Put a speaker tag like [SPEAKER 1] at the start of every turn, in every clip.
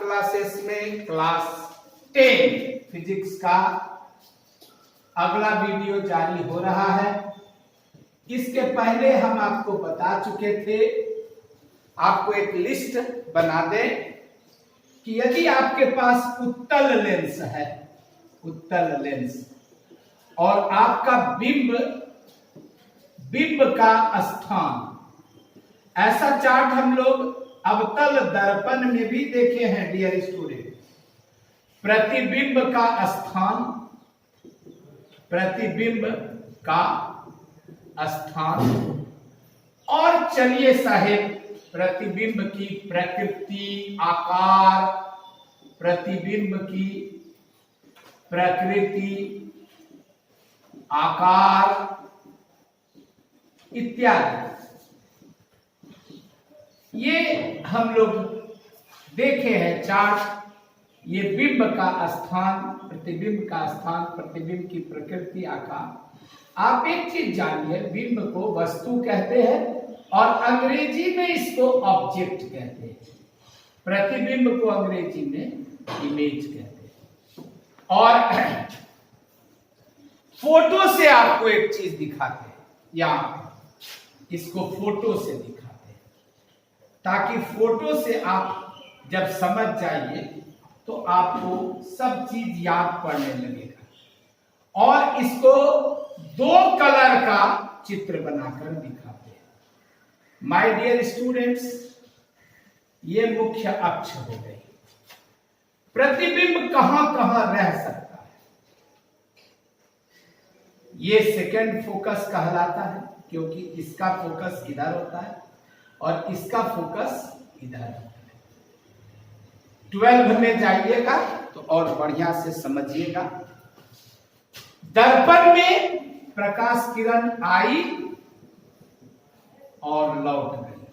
[SPEAKER 1] Classes में class 10 physics का अगला वीडियो जारी हो रहा है। इसके पहले हम आपको बता चुके थे, आपको एक लिस्ट बना दें कि यदि आपके पास उत्तल लेंस है, उत्तल लेंस, और आपका बिंब का स्थान, ऐसा चार्ट हम लोग अवतल दर्पण में भी देखे हैं डियर स्टूडेंट। प्रतिबिंब का स्थान, प्रतिबिंब का स्थान, और चलिए साहेब प्रतिबिंब की प्रकृति, आकार, प्रतिबिंब की प्रकृति, आकार इत्यादि, ये हम लोग देखे हैं चार्ट। ये बिंब का स्थान, प्रतिबिंब का स्थान, प्रतिबिंब की प्रकृति, आकार। आप एक चीज जानिए, बिंब को वस्तु कहते हैं और अंग्रेजी में इसको ऑब्जेक्ट कहते हैं। प्रतिबिंब को अंग्रेजी में इमेज कहते हैं। और फोटो से आपको एक चीज दिखाते हैं, या इसको फोटो से दिखाते हैं, ताकि फोटो से आप जब समझ जाइए तो आपको सब चीज याद पड़ने लगेगा। और इसको दो कलर का चित्र बनाकर दिखाते हैं। माय डियर स्टूडेंट्स, ये मुख्य अक्ष हो गई। प्रतिबिंब कहां कहां रह सकता है, ये सेकंड फोकस कहलाता है, क्योंकि इसका फोकस इधर होता है और इसका फोकस इधर होता है। 12 में जाइएगा तो और बढ़िया से समझिएगा। दर्पण में प्रकाश किरण आई और लौट गई,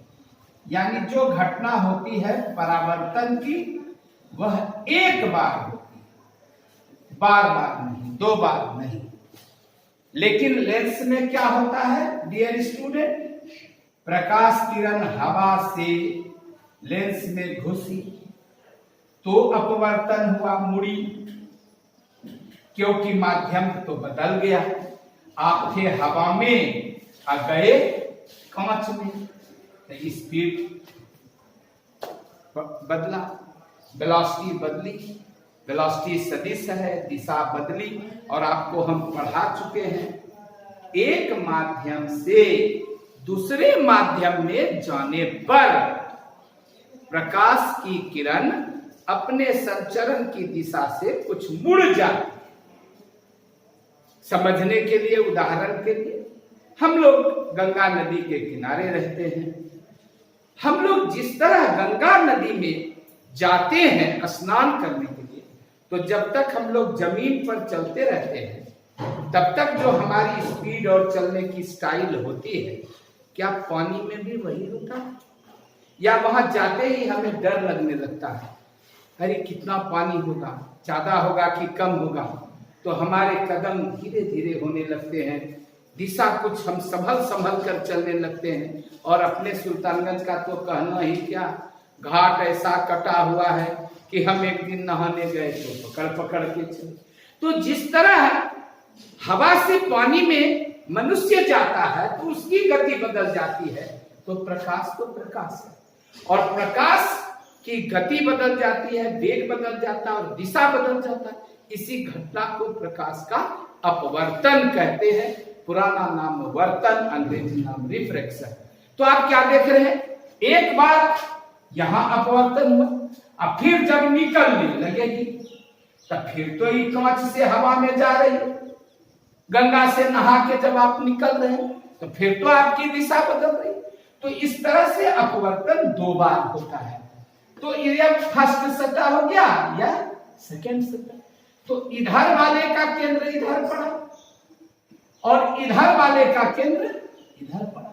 [SPEAKER 1] यानी जो घटना होती है परावर्तन की, वह एक बार होती है, बार बार नहीं, दो बार नहीं। लेकिन लेंस में क्या होता है डियर स्टूडेंट, प्रकाश किरण हवा से लेंस में घुसी तो अपवर्तन हुआ, मुड़ी, क्योंकि माध्यम तो बदल गया। आप थे हवा में और गए कांच में, तो स्पीड बदला, वेलोसिटी बदली, वेलोसिटी सदिश है, दिशा बदली। और आपको हम पढ़ा चुके हैं, एक माध्यम से दूसरे माध्यम में जाने पर प्रकाश की किरण अपने संचरण की दिशा से कुछ मुड़ जाए। समझने के लिए, उदाहरण के लिए, हम लोग गंगा नदी के किनारे रहते हैं। हम लोग जिस तरह गंगा नदी में जाते हैं स्नान करने के लिए, तो जब तक हम लोग जमीन पर चलते रहते हैं तब तक जो हमारी स्पीड और चलने की स्टाइल होती है, क्या पानी में भी वही होता है? या वहां जाते ही हमें डर लगने लगता है, अरे कितना पानी होगा, ज्यादा होगा कि कम होगा? तो हमारे कदम धीरे धीरे होने लगते हैं, दिशा कुछ हम संभल संभल कर चलने लगते हैं। और अपने सुल्तानगंज का तो कहना ही क्या, घाट ऐसा कटा हुआ है कि हम एक दिन नहाने गए तो पकड़ पकड़ के चले। तो जिस तरह हवा से पानी में मनुष्य जाता है तो उसकी गति बदल जाती है, तो प्रकाश है, और प्रकाश की गति बदल जाती है, वेग बदल जाता है और दिशा बदल जाता है। इसी घटना को प्रकाश का अपवर्तन कहते हैं। पुराना नाम वर्तन, अंग्रेजी नाम रिफ्रैक्शन। तो आप क्या देख रहे हैं, एक बार यहां अपवर्तन हुआ, अब फिर जब निकलने लगेगी तब फिर तो ये कांच से हवा में जा रही है। गंगा से नहा के जब आप निकल रहे हैं तो फिर तो आपकी दिशा बदल रही। तो इस तरह से अपवर्तन दो बार होता है। तो ये फर्स्ट सतह हो गया या सेकेंड सतह। तो इधर वाले का केंद्र इधर पड़ा और इधर वाले का केंद्र इधर पड़ा।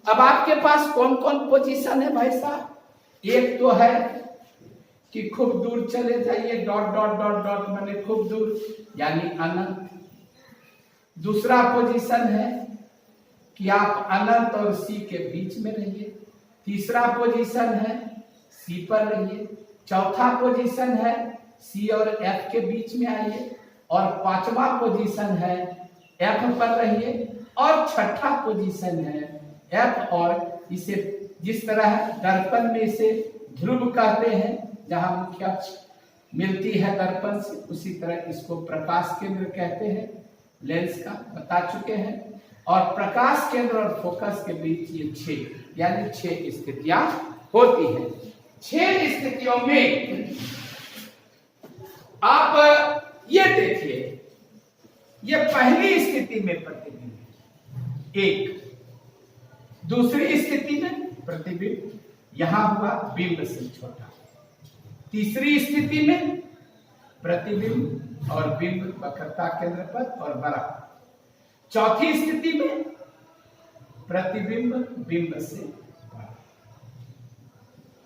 [SPEAKER 1] अब आपके पास कौन कौन पोजीशन है भाई साहब? एक तो है कि खूब दूर चले जाइए, डॉट डॉट डॉट डॉट माने खूब दूर, यानी अनंत। दूसरा पोजीशन है कि आप अनंत और सी के बीच में रहिए। तीसरा पोजीशन है सी पर रहिए। चौथा पोजीशन है सी और एफ के बीच में आइए, और पांचवा पोजीशन है एफ पर रहिए, और छठा पोजीशन है एफ, और इसे जिस तरह दर्पण में इसे ध्रुव कहते हैं जहां मुख्य अक्ष मिलती है दर्पण से, उसी तरह इसको प्रकाश केंद्र कहते हैं, लेंस का बता चुके हैं। और प्रकाश केंद्र और फोकस के बीच ये 6 यानी 6 स्थितियां होती हैं। 6 स्थितियों में आप ये देखिए, ये पहली स्थिति में प्रतिबिंब एक, दूसरी स्थिति में प्रतिबिंब यहां हुआ बिंब से छोटा, तीसरी स्थिति में प्रतिबिंब और बिंब वक्रता केंद्र पर और बड़ा, चौथी स्थिति में प्रतिबिंब बिंब से बड़ा,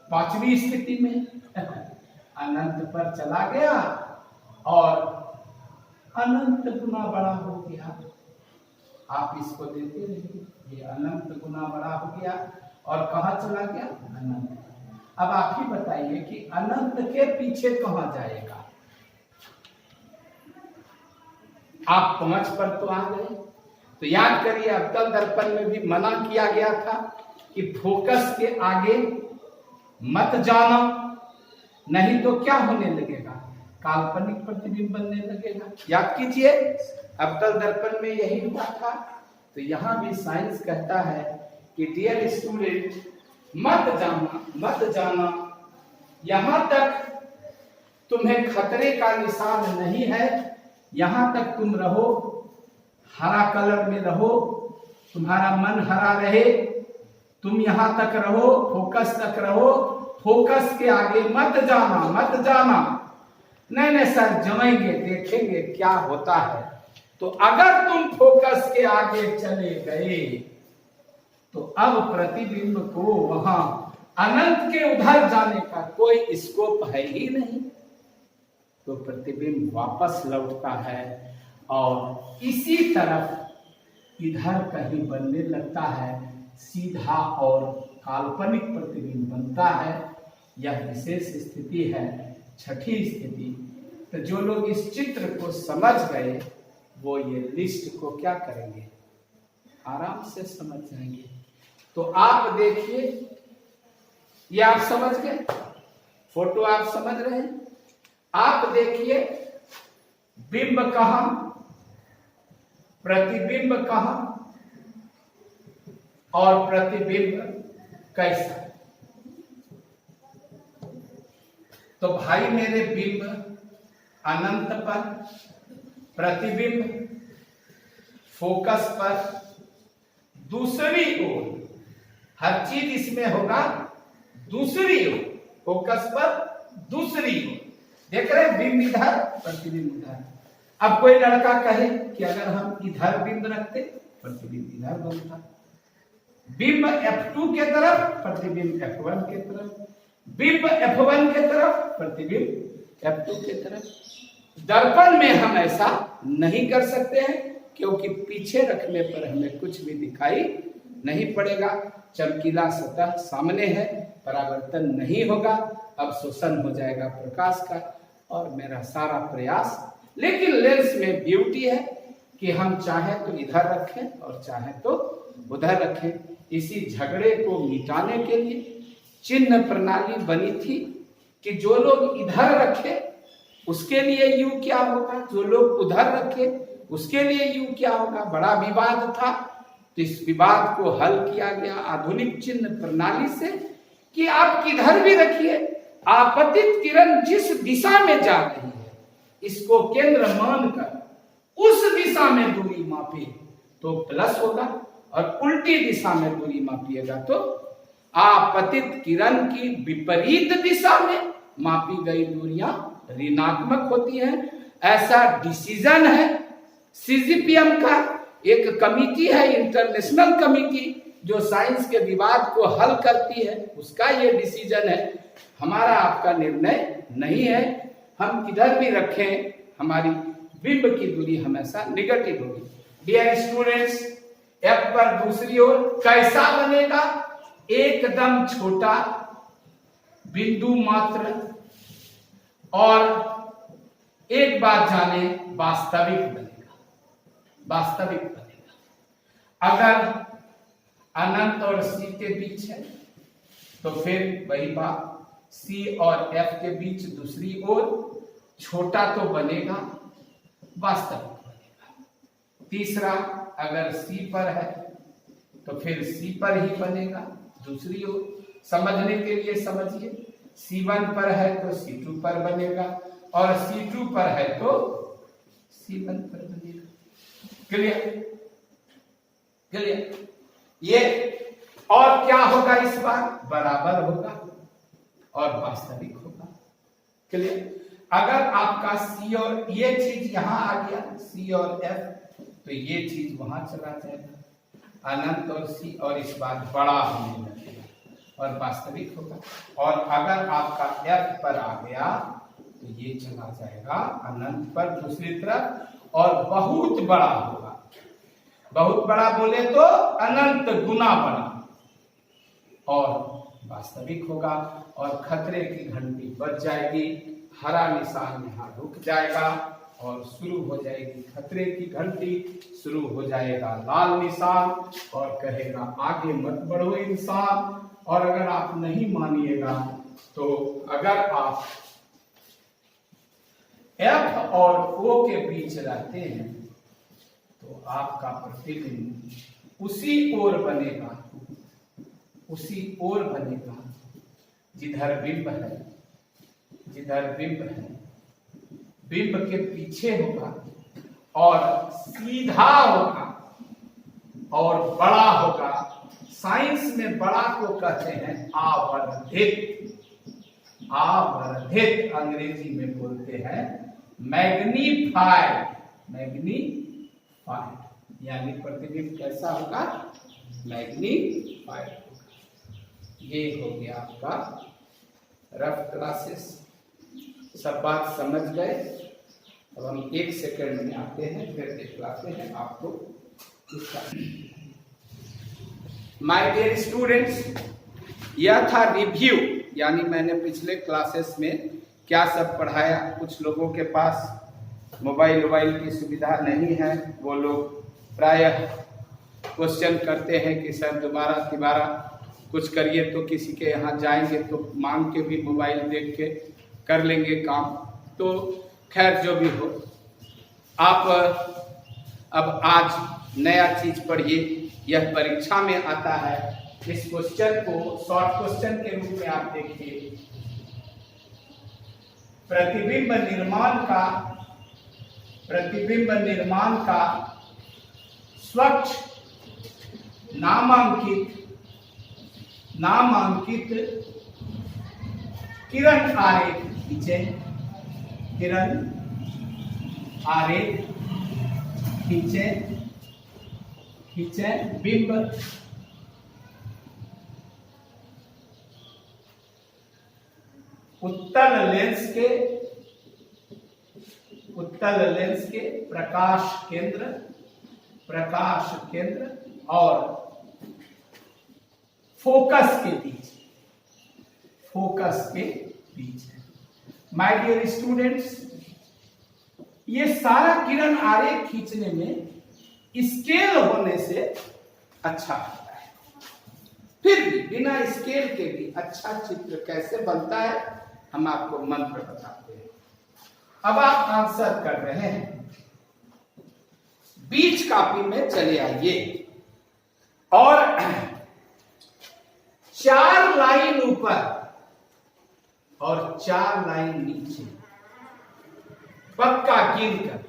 [SPEAKER 1] पांचवी स्थिति में अनंत पर चला गया और अनंत गुना बड़ा हो गया। आप इसको देते रहिए, ये अनंत गुना बड़ा हो गया और कहां चला गया? अनंत। अब आप ही बताइए कि अनंत के पीछे कहां जाएगा? आप 5 पर तो आ गए, तो याद करिए अवतल दर्पण में भी मना किया गया था कि फोकस के आगे मत जाना, नहीं तो क्या होने लगेगा? काल्पनिक प्रतिबिंब बनने लगेगा। याद कीजिए अवतल दर्पण में यही हुआ था। तो यहां भी साइंस कहता है कि डियर स्टूडेंट मत जाना, यहां तक तुम्हें खतरे का निशान नहीं है, यहां तक तुम रहो, हरा कलर में रहो, तुम्हारा मन हरा रहे, तुम यहां तक रहो, फोकस तक रहो, फोकस के आगे मत जाना। नहीं सर जमेंगे, देखेंगे क्या होता है। तो अगर तुम फोकस के आगे चले गए तो अब प्रतिबिंब को वहां अनंत के उधर जाने का कोई स्कोप है ही नहीं, तो प्रतिबिंब वापस लौटता है और इसी तरफ इधर कहीं बनने लगता है, सीधा और काल्पनिक प्रतिबिंब बनता है। यह विशेष स्थिति है, छठी स्थिति। तो जो लोग इस चित्र को समझ गए वो ये लिस्ट को क्या करेंगे? आराम से समझ जाएंगे। तो आप देखिए, ये आप समझ गए, फोटो आप समझ रहे हैं। आप देखिए बिंब कहां, प्रतिबिंब कहां और प्रतिबिंब कैसा। तो भाई मेरे बिंब अनंत पर, प्रतिबिंब फोकस पर, दूसरी ओर, हर चीज इसमें होगा दूसरी ओर, फोकस पर दूसरी ओर। देख रहे हैं बिंब इधर, प्रतिबिंब इधर। अब कोई लड़का कहे कि अगर हम इधर बिंब रखते प्रतिबिंब इधर बनता, बिंब F2 के तरफ, प्रतिबिंब F1 के तरफ, बिंब F1 के तरफ, प्रतिबिंब F2 के तरफ। दर्पण में हम ऐसा नहीं कर सकते हैं क्योंकि पीछे रखने पर हमें कुछ भी दिखाई नहीं पड़ेगा, चमकीला सतह सामने है, परावर्तन नहीं होगा, अवशोषण हो जाएगा प्रकाश का और मेरा सारा प्रयास। लेकिन लेंस में ब्यूटी है कि हम चाहे तो इधर रखें और चाहे तो उधर रखें। इसी झगड़े को मिटाने के लिए चिन्ह प्रणाली बनी थी कि जो लोग इधर रखे उसके लिए यू क्या होगा, जो लोग उधर रखे उसके लिए यू क्या होगा। बड़ा विवाद था, तो इस विवाद को हल किया गया आधुनिक चिन्ह प्रणाली से कि आप किधर भी रखिए, आपतित किरण जिस दिशा में जा रही है इसको केंद्र मानकर उस दिशा में दूरी मापे तो प्लस होगा, और उल्टी दिशा में दूरी मापिएगा तो आपतित किरण की विपरीत दिशा में मापी गई दूरियां ऋणात्मक होती हैं। ऐसा डिसीजन है सीजीपीएम का, एक कमिटी है, इंटरनेशनल कमिटी जो साइंस के विवाद को हल करती है, उसका ये डिसीजन है। हमारा आपका निर्णय नहीं है। हम किधर भी रखें हमारी बिंब की दूरी हमेशा निगेटिव होगी। डियर स्टूडेंट्स, एफ पर दूसरी ओर कैसा बनेगा? एकदम छोटा बिंदु मात्र और एक बात जाने, वास्तविक बनेगा, वास्तविक बनेगा। अगर अनंत और सी के बीच है तो फिर वही बात, सी और एफ के बीच दूसरी ओर छोटा तो बनेगा, वास्तविक बनेगा। तीसरा, अगर सी पर है तो फिर सी पर ही बनेगा दूसरी ओर। समझने के लिए समझिए, C1 पर है तो C2 पर बनेगा, और C2 पर है तो C1 पर बनेगा। क्लियर? क्लियर? ये और क्या होगा इस बार? बराबर होगा और वास्तविक होगा। क्लियर? अगर आपका C और ये चीज यहां आ गया, C और F, तो ये चीज वहां चला जाएगा, अनंत और C, और इस बार बड़ा होने लगेगा और वास्तविक होगा। और अगर आपका F पर आ गया तो ये चला जाएगा अनंत पर दूसरी तरफ और बहुत बड़ा होगा। बहुत बड़ा बोले तो अनंत गुना बड़ा, और वास्तविक होगा, और खतरे की घंटी बज जाएगी। हरा निशान यहाँ रुक जाएगा और शुरू हो जाएगी खतरे की घंटी, शुरू हो जाएगा लाल निशान और कहेगा आगे मत बढ़ो इंसान। और अगर आप नहीं मानिएगा तो अगर आप F और O के बीच रहते हैं तो आपका प्रतिबिंब उसी ओर बनेगा, उसी ओर बनेगा जिधर बिंब है, जिधर बिंब है। बिंब के पीछे होगा और सीधा होगा और बड़ा होगा। साइंस में बड़ा को कहते हैं आवर्धित। आवर्धित अंग्रेजी में बोलते हैं मैग्नीफाइड। मैग्नीफाइड यानी प्रतिबिंब कैसा होगा? मैग्नीफाइड होगा। ये हो गया आपका रफ क्लासेस। सब बात समझ गए? अब हम 1 सेकंड में आते हैं, फिर दिखलाते हैं आपको इसका। माय डियर स्टूडेंट्स, यह था रिव्यू, यानी मैंने पिछले क्लासेस में क्या सब पढ़ाया। कुछ लोगों के पास मोबाइल की सुविधा नहीं है, वो लोग प्रायः क्वेश्चन करते हैं कि सर दोबारा कुछ करिए, तो किसी के यहाँ जाएंगे तो मांग के भी मोबाइल देख के कर लेंगे काम। तो खैर जो भी हो, आप अब आज नया चीज पढ़िए। यह परीक्षा में आता है। इस क्वेश्चन को शॉर्ट क्वेश्चन के रूप में आप देखिए। प्रतिबिंब निर्माण का स्वच्छ नामांकित किरण आरेख खींचे। किरण आरेख खींचे बिंब उत्तल लेंस के प्रकाश केंद्र और फोकस के बीच है। माय डियर स्टूडेंट्स, ये सारा किरण आरेख खींचने में स्केल होने से अच्छा लगता है। फिर भी बिना स्केल के भी अच्छा चित्र कैसे बनता है, हम आपको मंत्र बताते हैं। अब आप आंसर कर रहे हैं। बीच कॉपी में चले आइए और 4 लाइन ऊपर और 4 लाइन नीचे पक्का गिनकर,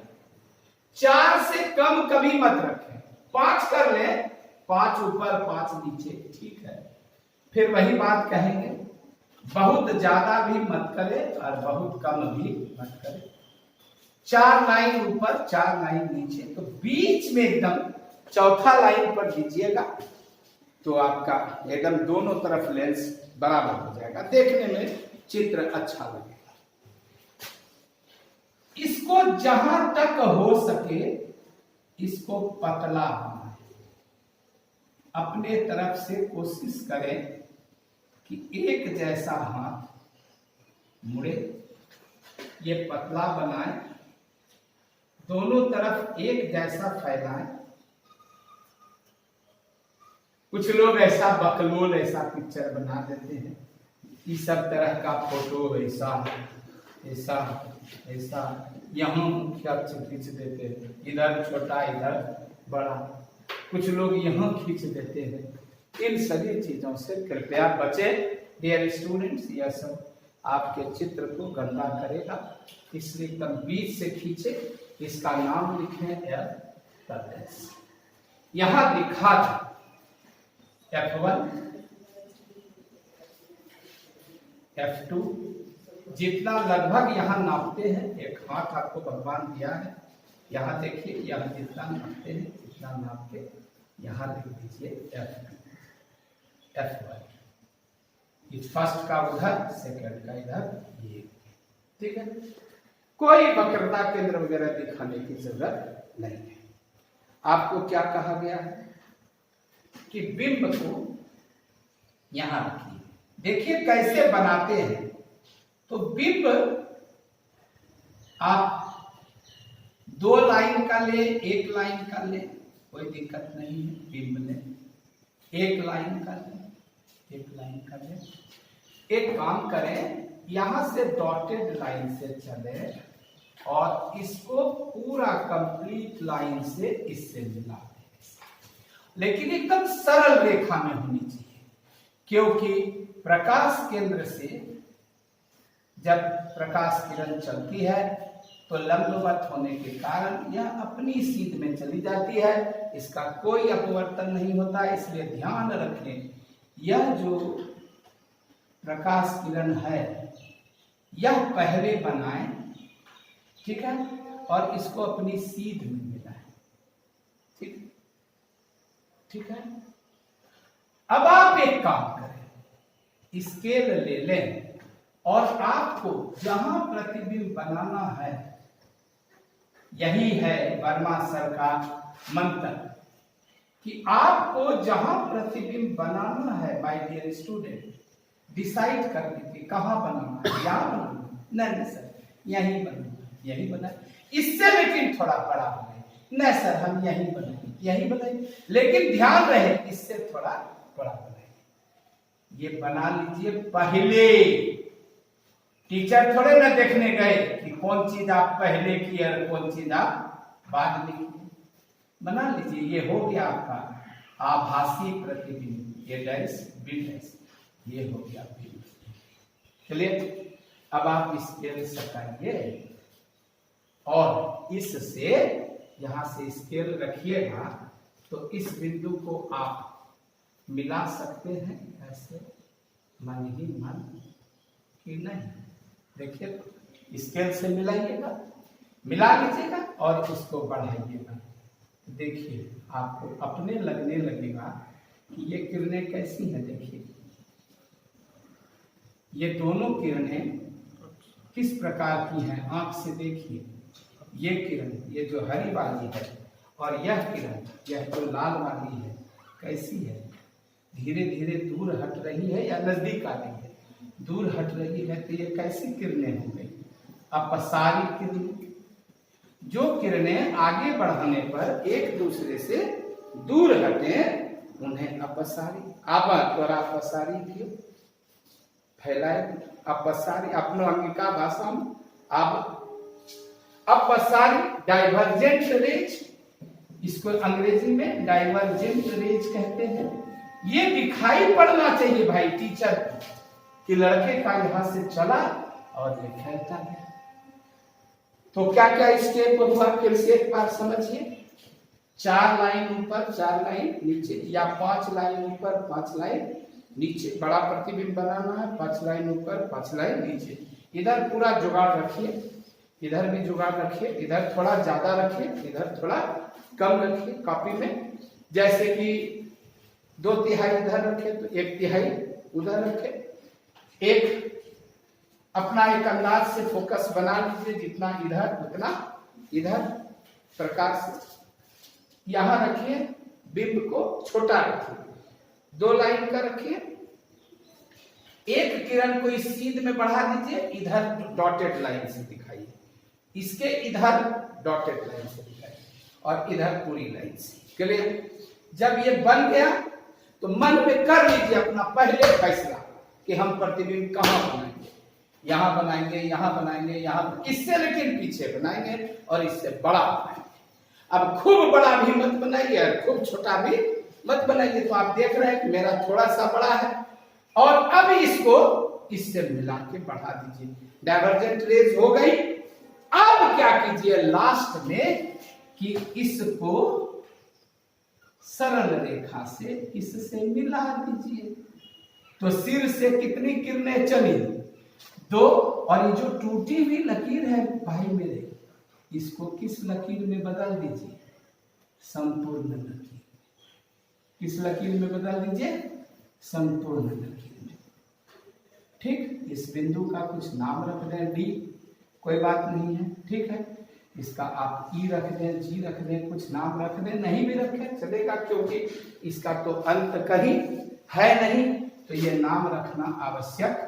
[SPEAKER 1] 4 से कम कभी मत रखें। 5 कर लें, 5 ऊपर 5 नीचे, ठीक है। फिर वही बात कहेंगे, बहुत ज्यादा भी मत करें और बहुत कम भी मत करें। 4 लाइन ऊपर 4 लाइन नीचे, तो बीच में एकदम चौथा लाइन पर दीजिएगा तो आपका एकदम दोनों तरफ लेंस बराबर हो जाएगा, देखने में चित्र अच्छा लगेगा। इसको जहां तक हो सके इसको पतला बनाएं। अपने तरफ से कोशिश करें कि एक जैसा हाथ मुड़े ये पतला बनाए, दोनों तरफ एक जैसा फैलाए। कुछ लोग ऐसा बकलोल ऐसा पिक्चर बना देते हैं, इस सब तरह का फोटो ऐसा ऐसा ऐसा, यहाँ क्या खींच देते हैं, इधर छोटा इधर बड़ा, कुछ लोग यहाँ खींच देते हैं। इन सभी चीजों से कृपया बचे डियर स्टूडेंट्स। यह सब आपके चित्र को गंदा करेगा, इसलिए एकदम बीच से खींचे, इसका नाम लिखें F+। यहां लिखा था F1 F2, जितना लगभग यहाँ नापते हैं, एक हाथ आपको भगवान दिया है, यहाँ देखिए, यहाँ जितना नापते हैं इतना नाप के यहाँ लिख दीजिए F2 F1। इस फर्स्ट का उधर, सेकंड का इधर, ये ठीक है। कोई वक्रता केंद्र वगैरह दिखाने की जरूरत नहीं है। आपको क्या कहा गया है कि बिंब को यहां रखिए। देखिए कैसे बनाते हैं। तो बिंब आप 2 लाइन का ले, 1 लाइन का ले, कोई दिक्कत नहीं है। बिंब ले 1 लाइन का ले, 1 लाइन का ले। एक काम करें, यहां से डॉटेड लाइन से चले और इसको पूरा कंप्लीट लाइन से इससे मिला दें, लेकिन एकदम सरल रेखा में होनी चाहिए, क्योंकि प्रकाश केंद्र से जब प्रकाश किरण चलती है तो लंबवत होने के कारण यह अपनी सीध में चली जाती है, इसका कोई अपवर्तन नहीं होता। इसलिए ध्यान रखें, यह जो प्रकाश किरण है यह पहले बनाएं, ठीक है, और इसको अपनी सीध में मिलाएं, ठीक ठीक है। अब आप एक काम करें, स्केल ले लें और आपको जहां प्रतिबिंब बनाना है, यही है वर्मा सर का मंत्र कि आपको जहां प्रतिबिंब बनाना है माय डियर स्टूडेंट, डिसाइड कर लीजिए कहां बनाना है। यहां बनाना नहीं सर, यहीं बनाना, यही बनाए, इससे लेकिन थोड़ा बड़ा बनाए, नहीं सर हम यहीं बनाएंगे, यही बनाएंगे, लेकिन ध्यान रहे इससे थोड़ा बड़ा बनाएंगे। ये बना लीजिए पहले, टीचर थोड़े ना देखने गए कि कौन चीज आप पहले की और कौन चीज आप बाद में की। बना लीजिए, ये हो गया आपका आभासी प्रतिबिंब, ये डैश बी डैश, ये हो गया बिंब। चलिए अब आप स्केल सटाइए और इससे यहां से स्केल रखिएगा तो इस बिंदु को आप मिला सकते हैं ऐसे, मन ही मन कि नहीं। देखिए स्केल से मिलाइएगा, मिला लीजिएगा और इसको बढ़ाइएगा। देखिए आपको अपने लगने लगेगा कि ये किरणें कैसी हैं। देखिए ये दोनों किरणें किस प्रकार की हैं, आंख से देखिए। ये किरण, ये जो हरी वाली है, और यह किरण, यह जो लाल वाली है, कैसी है, धीरे धीरे दूर हट रही है या नजदीक आ रही है, दूर हट रही है। तो ये कैसी किरणें हो गई, अपसारी किरणें। जो किरणें आगे बढ़ाने पर एक दूसरे से दूर हटे उन्हें अपसारी। आप थोड़ा अपसारी क्यों फैलाए, अपसारी अपनो अंगिका भाषा में आप अपसारी, डाइवर्जेंट रेज, इसको अंग्रेजी में डाइवर्जेंट रेज कहते हैं। ये दिखाई पड़ना चाहिए भाई टीचर कि लड़के का यहां से चला और ये फैलता है। तो क्या क्या स्टेप हुआ, फिर से एक बार समझिए। 4 लाइन ऊपर 4 लाइन नीचे, या 5 लाइन ऊपर 5 लाइन नीचे, बड़ा प्रतिबिंब बनाना है, 5 लाइन ऊपर 5 लाइन नीचे। इधर पूरा जुगाड़ रखिए, इधर भी जुगाड़ रखिए, इधर थोड़ा ज्यादा रखिए, इधर थोड़ा कम रखिए कॉपी में। जैसे कि 2/3 इधर रखे तो 1/3 उधर रखे। एक अपना एक अंदाज से फोकस बना लीजिए, जितना इधर उतना इधर प्रकार से यहां रखिए। बिंब को छोटा रखिए, 2 लाइन का रखिए, एक किरण को इस सीध में बढ़ा दीजिए, इधर डॉटेड लाइन से दिखाइए, इसके इधर डॉटेड लाइन से दिखाइए और इधर पूरी लाइन से। क्लियर? जब ये बन गया तो मन में कर लीजिए अपना पहले फैसला कि हम प्रतिबिंब कहाँ बनाएंगे, यहां बनाएंगे, यहां बनाएंगे, यहां, इससे लेकिन पीछे बनाएंगे और इससे बड़ा बनाएंगे। अब खूब बड़ा भी मत बनाइए और खूब छोटा भी मत बनाइए। तो आप देख रहे हैं कि मेरा थोड़ा सा बड़ा है और अब इसको इससे मिला के बढ़ा दीजिए, डाइवर्जेंट रेज हो गई। अब क्या कीजिए लास्ट में कि इसको सरल रेखा से इससे मिला दीजिए। तो सिर से कितनी किरणें चली? 2। और ये जो टूटी हुई लकीर है भाई मेरे, इसको किस लकीर में बदल दीजिए? संपूर्ण लकीर। किस लकीर में बदल दीजिए? संपूर्ण लकीर में। ठीक, इस बिंदु का कुछ नाम रख दें, डी, कोई बात नहीं है, ठीक है। इसका आप ई रख दें, जी रख दें, कुछ नाम रख दें, नहीं भी रखें चलेगा, क्योंकि इसका तो अंत कहीं है नहीं, तो ये नाम रखना आवश्यक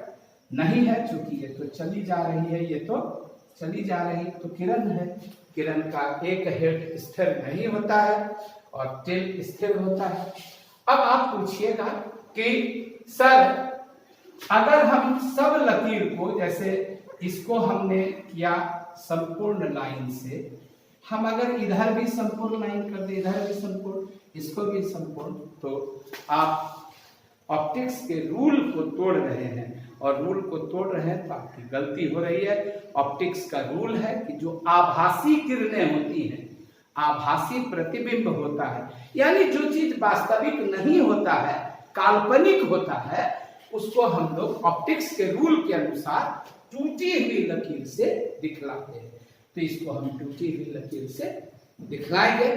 [SPEAKER 1] नहीं है, क्योंकि ये तो चली जा रही है, ये तो चली जा रही, तो किरण है। किरण का एक हेड स्थिर नहीं होता है और टेल स्थिर होता है। अब आप पूछिएगा कि सर अगर हम सब लकीर को, जैसे इसको हमने किया संपूर्ण लाइन से, हम अगर इधर भी संपूर्ण लाइन कर दे, इधर भी संपूर्ण, इसको भी संपूर्ण, तो आप ऑप्टिक्स के रूल को तोड़ रहे हैं, और रूल को तोड़ रहे हैं तो आपकी गलती हो रही है। ऑप्टिक्स का रूल है कि जो आभासी किरणें होती हैं, आभासी प्रतिबिंब होता है, यानी जो चीज वास्तविक नहीं होता है, काल्पनिक होता है, उसको हम लोग ऑप्टिक्स के रूल के अनुसार टूटी हुई लकीर से दिखलाते हैं। तो इसको हम टूटी हुई लकीर से दिखलाएंगे।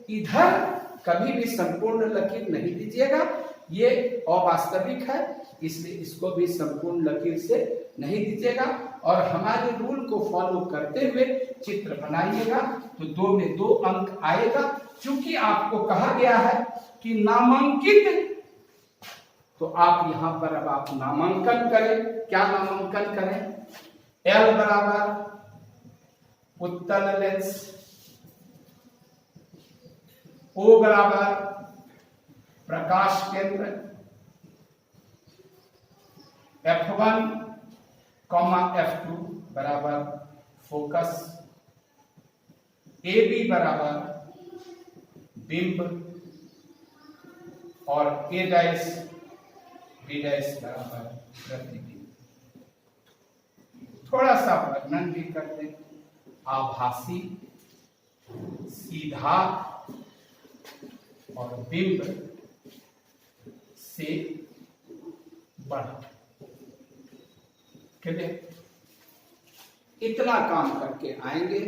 [SPEAKER 1] इधर कभी भी संपूर्ण लकीर नहीं दीजिएगा, ये अवास्तविक है, इसलिए इसको भी संपूर्ण लकीर से नहीं दीजिएगा। और हमारे रूल को फॉलो करते हुए चित्र बनाइएगा, तो 2 में 2 अंक आएगा। क्योंकि आपको कहा गया है कि नामांकित, तो आप यहां पर अब आप नामांकन करें। क्या नामांकन करें? L बराबर उत्तल लेंस, O बराबर प्रकाश केंद्र, F1, F2 बराबर फोकस, AB बराबर बिंब और A डैश B डैश बराबर प्रतिबिंब। थोड़ा सा वर्णन भी कर दें। आभासी, सीधा और बिंब से बड़ा। क्लियर? इतना काम करके आएंगे।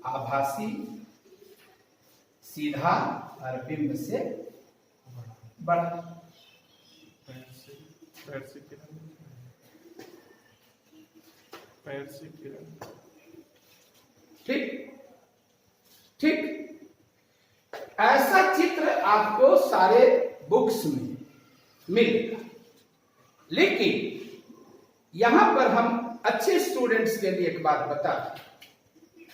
[SPEAKER 1] आभासी, सीधा और बिंब से बड़ा। ठीक ठीक, ऐसा चित्र आपको सारे बुक्स में मिलेगा। लेकिन यहां पर हम अच्छे स्टूडेंट्स के लिए एक बात बता दें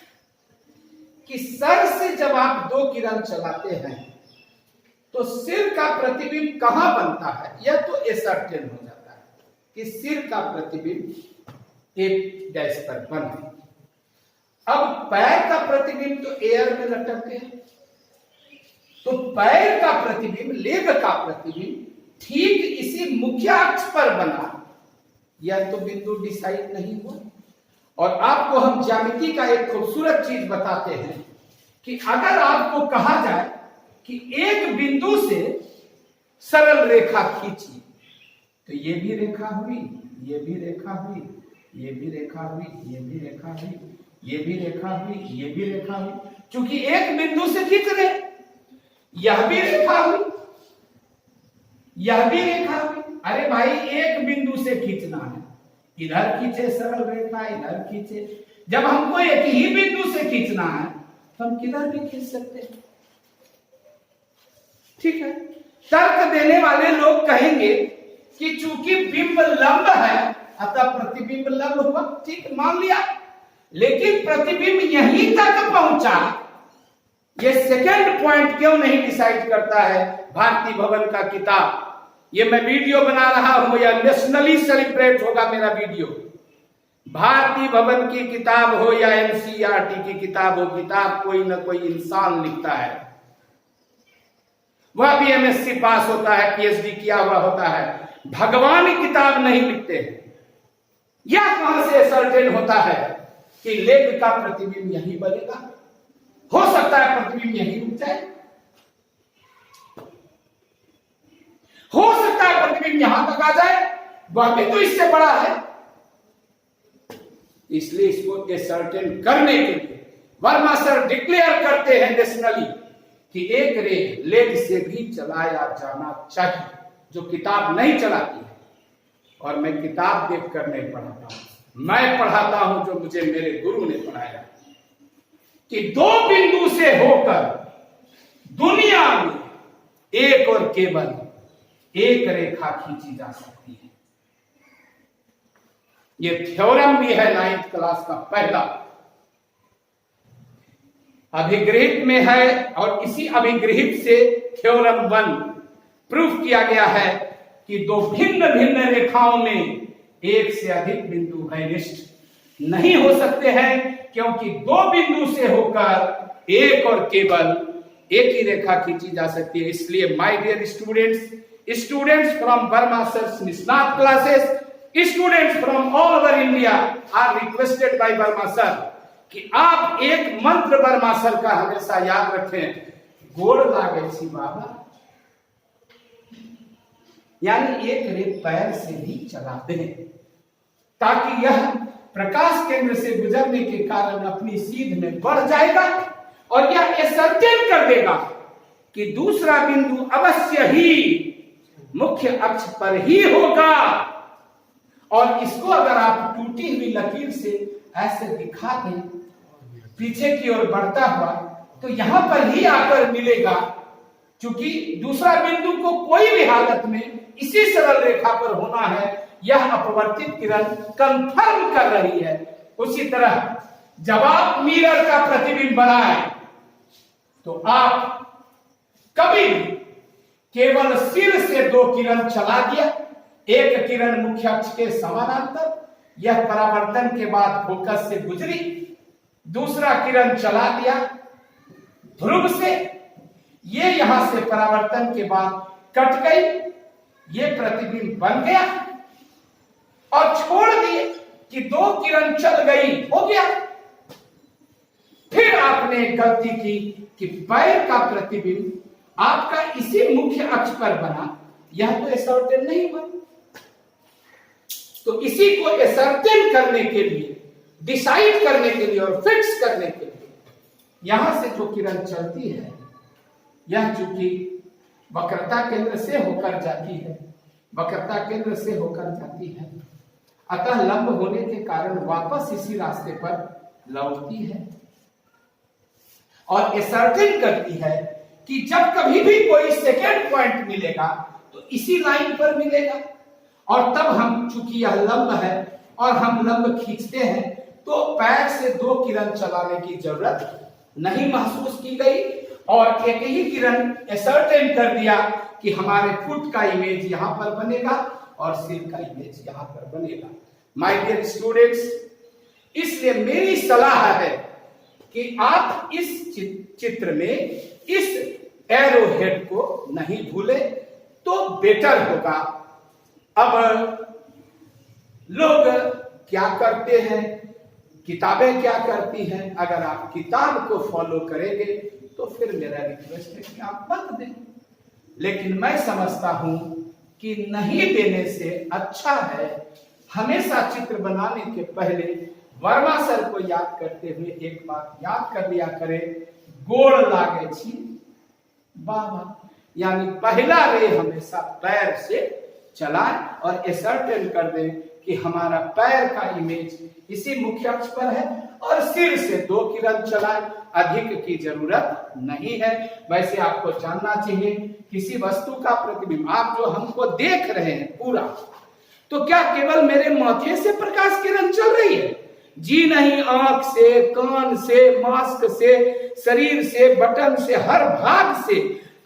[SPEAKER 1] कि सर से जब आप 2 किरण चलाते हैं तो सिर का प्रतिबिंब कहां बनता है, यह तो एसर्टेन हो जाता है कि सिर का प्रतिबिंब एक डैश पर बना। अब पैर का प्रतिबिंब तो एयर में लटकते हैं, तो पैर का प्रतिबिंब, लेग का प्रतिबिंब ठीक इसी मुख्य अक्ष पर बना, यह तो बिंदु डिसाइड नहीं हुआ। और आपको हम ज्यामिति का एक खूबसूरत चीज बताते हैं कि अगर आपको कहा जाए कि एक बिंदु से सरल रेखा खींचिए, तो ये भी रेखा हुई, ये भी रेखा हुई, ये भी रेखा हुई, ये भी रेखा हुई, ये भी रेखा हुई, ये भी रेखा हुई, क्योंकि एक बिंदु से खींच रहे। यह भी रेखा हुई, यह भी रेखा हुई। अरे भाई एक बिंदु से खींचना है, इधर खींचे सरल रेखा, इधर खींचे। जब हमको एक ही बिंदु से खींचना है तो हम किधर भी खींच सकते हैं। ठीक है, तर्क देने वाले लोग कहेंगे कि चूंकि बिंब लंब है अतः प्रतिबिंब लंब हुआ, ठीक मान लिया। लेकिन प्रतिबिंब यहीं तक पहुंचा, ये सेकंड पॉइंट क्यों नहीं डिसाइड करता है भारती भवन का किताब। ये मैं वीडियो बना रहा हूं, या नेशनली सेलिब्रेट होगा मेरा वीडियो। भारती भवन की किताब हो या एनसीईआरटी की किताब हो, किताब कोई ना कोई इंसान लिखता है, वह भी एमएससी पास होता है, पीएचडी किया हुआ होता है। भगवान किताब नहीं लिखते हैं। यह कहां से सर्टेन होता है कि लेग का प्रतिबिंब यही बनेगा? हो सकता है प्रतिबिंब यही रुक जाए, हो सकता है प्रतिबिंब यहां तक आ जाए, वह भी तो इससे बड़ा है। इसलिए इसको सर्टेन करने के लिए वर्मा सर डिक्लेयर करते हैं नेशनली कि एक रे लेग से भी चलाया जाना चाहिए, जो किताब नहीं चलाती है। और मैं किताब देखकर नहीं पढ़ाता हूं, मैं पढ़ाता हूं जो मुझे मेरे गुरु ने पढ़ाया, कि दो बिंदु से होकर दुनिया में एक और केवल एक रेखा खींची जा सकती है। यह थ्योरम भी है 9th क्लास का पहला, अभिगृहित में है, और इसी अभिगृहित से थ्योरम 1 प्रूफ किया गया है कि दो भिन्न भिन्न रेखाओं में एक से अधिक बिंदु घनिष्ठ नहीं हो सकते हैं, क्योंकि दो बिंदु से होकर एक और केवल एक ही रेखा खींची जा सकती है। इसलिए my dear students from Verma sir's Nishnat classes, students from all over India are requested by Verma sir कि आप एक मंत्र वर्मा सर का हमेशा याद रखें, गोड़ लागे छी बाबा, यानी एक रे पैर से भी चलाते हैं, ताकि यह प्रकाश केंद्र से गुजरने के कारण अपनी सीध में बढ़ जाएगा और यह सर्टेन कर देगा कि दूसरा बिंदु अवश्य ही मुख्य अक्ष पर ही होगा। और इसको अगर आप टूटी हुई लकीर से ऐसे दिखा दें पीछे की ओर बढ़ता हुआ, तो यहां पर ही आकर मिलेगा, क्योंकि दूसरा बिंदु को कोई भी हालत में इसी सरल रेखा पर होना है, यह अपवर्तित किरण कंफर्म कर रही है। उसी तरह जब आप मिरर का प्रतिबिंब बनाए तो आप कभी केवल सिर से दो किरण चला दिया, एक किरण मुख्य अक्ष के समानांतर, यह परावर्तन के बाद फोकस से गुजरी, दूसरा किरण चला दिया ध्रुव से, ये यहां से परावर्तन के बाद कट गई, ये प्रतिबिंब बन गया, और छोड़ दिए कि दो किरण चल गई, हो गया। फिर आपने गलती की कि पैर का प्रतिबिंब आपका इसी मुख्य अक्ष पर बना, यह तो सर्टेन नहीं बना। तो इसी को सर्टेन करने के लिए, डिसाइड करने के लिए और फिक्स करने के लिए यहां से जो किरण चलती है, यह चूंकि वक्रता केंद्र से होकर जाती है, वक्रता केंद्र से होकर जाती है, अतः लंब होने के कारण वापस इसी रास्ते पर लौटती है और सर्टेन करती है कि जब कभी भी कोई सेकेंड पॉइंट मिलेगा तो इसी लाइन पर मिलेगा। और तब हम, चूंकि यह लंब है और हम लंब खींचते हैं, तो पैर से दो किरण चलाने की जरूरत नहीं महसूस की गई और एक ही किरण सर्टेन कर दिया कि हमारे फुट का इमेज यहां पर बनेगा और सिर का इमेज यहां पर बनेगा। माय डियर स्टूडेंट्स, इसलिए मेरी सलाह है कि आप इस चित्र में इस एरो हेड को नहीं भूले तो बेटर होगा। अब लोग क्या करते हैं, किताबें क्या करती हैं, अगर आप किताब को फॉलो करेंगे तो फिर मेरा रिक्वेस्ट है कि आप मत दें, लेकिन मैं समझता हूं कि नहीं देने से अच्छा है हमेशा चित्र बनाने के पहले वर्मा सर को याद करते हुए एक बात याद कर लिया करें, गोड़ लागे छी बाबा, यानी पहला रे हमेशा पैर से चलाएं और सर्टेन कर दें कि हमारा पैर का इमेज इसी मुख्य अक्ष पर है और सिर से 2 किरण चलाएं, अधिक की जरूरत नहीं है। वैसे आपको जानना चाहिए किसी वस्तु का प्रतिबिंब, आप जो हमको देख रहे हैं पूरा, तो क्या केवल मेरे माथे से प्रकाश किरण चल रही है? जी नहीं, आंख से, कान से, मास्क से, शरीर से, बटन से, हर भाग से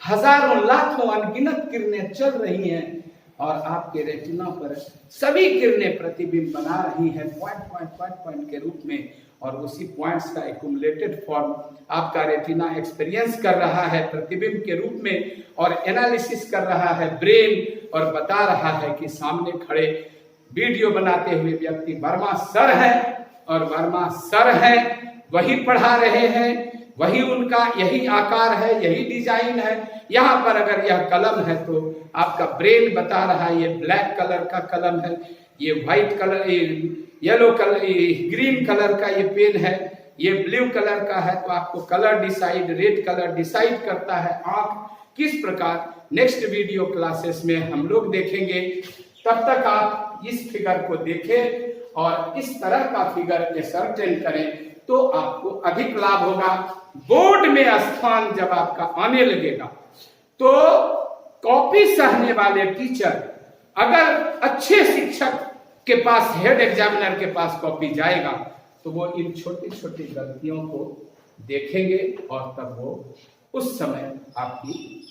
[SPEAKER 1] हजारों लाखों अनगिनत किरणें चल रही हैं और आपके रेटिना पर सभी किरणें प्रतिबिंब बना रही हैं पॉइंट के रूप में, और उसी पॉइंट्स का एक्युमुलेटेड फॉर्म आपका रेटिना एक्सपीरियंस कर रहा है प्रतिबिंब के रूप में और एनालिसिस कर रहा है ब्रेन, और बता रहा है कि सामने खड़े वीडियो बनाते हुए व्यक्ति वर्मा सर है, और वर्मा सर है वही पढ़ा रहे हैं, वही उनका यही आकार है, यही डिजाइन है। यहाँ पर अगर यह कलम है तो आपका ब्रेन बता रहा है ये ब्लैक कलर का कलम है, ये white colour, yellow colour, green colour का ये पेन है, ये ब्लू कलर का है, तो आपको colour decide, red colour decide करता है आंख किस प्रकार। नेक्स्ट वीडियो क्लासेस में हम लोग देखेंगे, तब तक आप इस फिगर को देखें और इस तरह का फिगर असर्टेन करें तो आपको अधिक लाभ होगा। बोर्ड में स्थान जब आपका आने लगेगा तो कॉपी सहने वाले टीचर अगर अच्छे शिक्षक के पास, हेड एग्जामिनर के पास कॉपी जाएगा तो वो इन छोटी छोटी गलतियों को देखेंगे और तब वो उस समय आपकी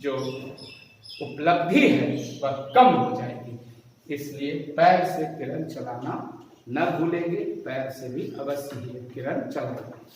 [SPEAKER 1] जो उपलब्धि है वह कम हो जाएगी। इसलिए पैर से किरण चलाना न भूलेंगे, पैर से भी अवश्य ही किरण चलाएंगे।